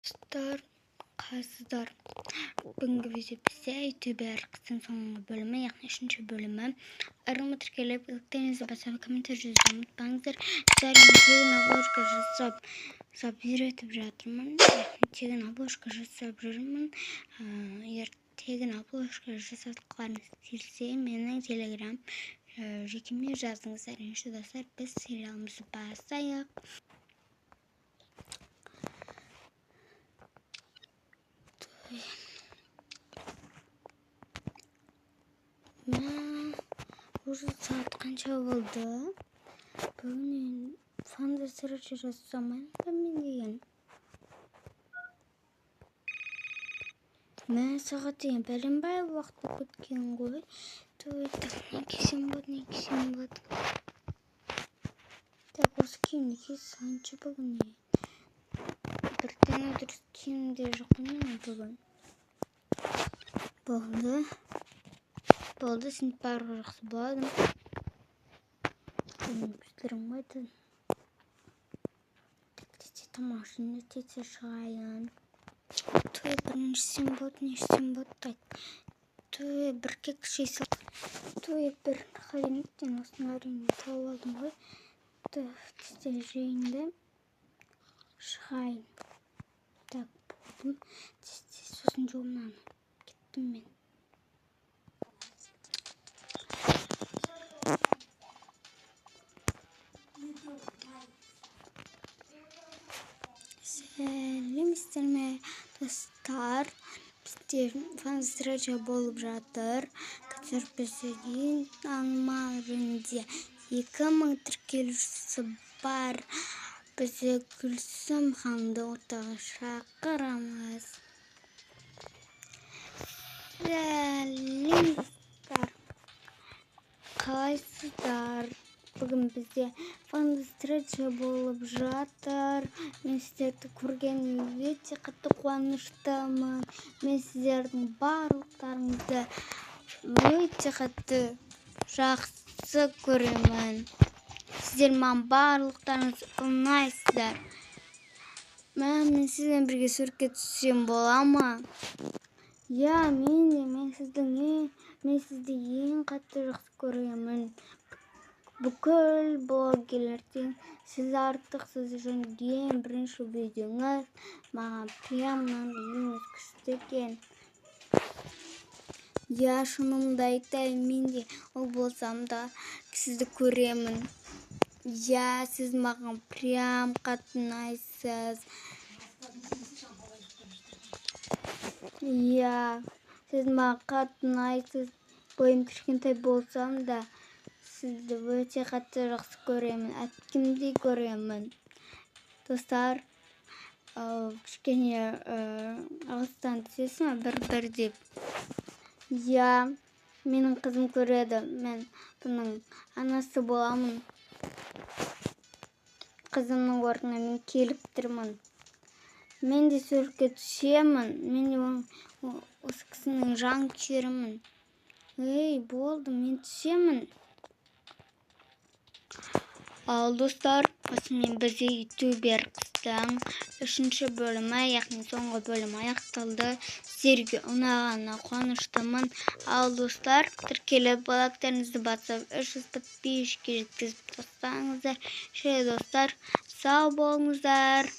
Dostlar, qaysizlar? Bugungi video bizga YouTuber qism so'nggi bölümü, yani 3. bölümü. Arama tirkelib, ilklerinizi basıp komentar yazmayı unutmanglar. Tegin обложка жасап үйретіп жатырмын. Tegin обложка жасап жүрмін. Егер tegin обложка жасатқыларыңыз келсе, менің Telegram жекеме жазыңыздар. Ендеше достар, біз сериалымызды бастайық. Уже saat qancha bo'ldi? Bugun fanda siracha жасамаймын men degan. Men soat degan bilinbay vaqt o'tgan qo'y. Ne kiysam bo'ladi. Так, o'zi kiyimni kiysanchi bugun. Birdan o'tirib kiyimda yo'qman bugun. Болды, sinip barqaraqsi bo'ldim. Üstlerim vardı. Tamasını şayan. Toy birinci bot. Toy bir kek şey sat. Toy bir halimden osnarin tavaldım koy. Testejinde şayan. Tak buldum. Sosun jolundan gittim ben. Selamlar dostlar. Bizde fazlaca болып жатыр. Қазір бізде алмарында 2000 тіркелушісі бар. Бізде Гүлсім ханымды ортаға шақырамыз. Сәлемдер. Қалайсыздар? Бүгін бізде фантастика болып жатыр. Мен сіздерді көргеніме өте қатты қуаныштымын. Мен сіздердің барлықтарыңызды өте қатты жақсы көремін. Сіздер маған барлықтарыңыз ұнайсыздар. Мен сізден бірге суретке түссем бола ма? Я, мен сізді ең қатты жақсы көремін. Бүкіл блогерлерден сіз артықсыз жүрген бірінші видеоңыз маған прямнан ең күшті екен. Я, шынымды айтайын, мен де ол болсам да сізді көремін. Я, сіз маған прям қатты ұнайсыз. Я, сіз маған қатты ұнайсыз. Бойым кішкентай болсам да сізді өте қатты жақсы көремін. Әткімдей көремін. Достар, кішкене ағыстан түсесің бір деп. Я, менің қызым көреді. Мен бұның анасы боламын. Қызымның орнына мен келіп тұрмын. Мен де суретке түсемін. Мен де осы кісінің жанкүйерімін. Ей, болды, мен түсемін. Ал достар, осымен бізде ютубер қыстың 3. бөлімі, яғни соңғы бөлімі аяқталды. Сіздерге ұнағанына қуаныштымын. Ал достар, тіркеліп лайктарыңызды басып 300 подписчикке жеткізіп тастаңыздар. Достар, сау болыңыздар.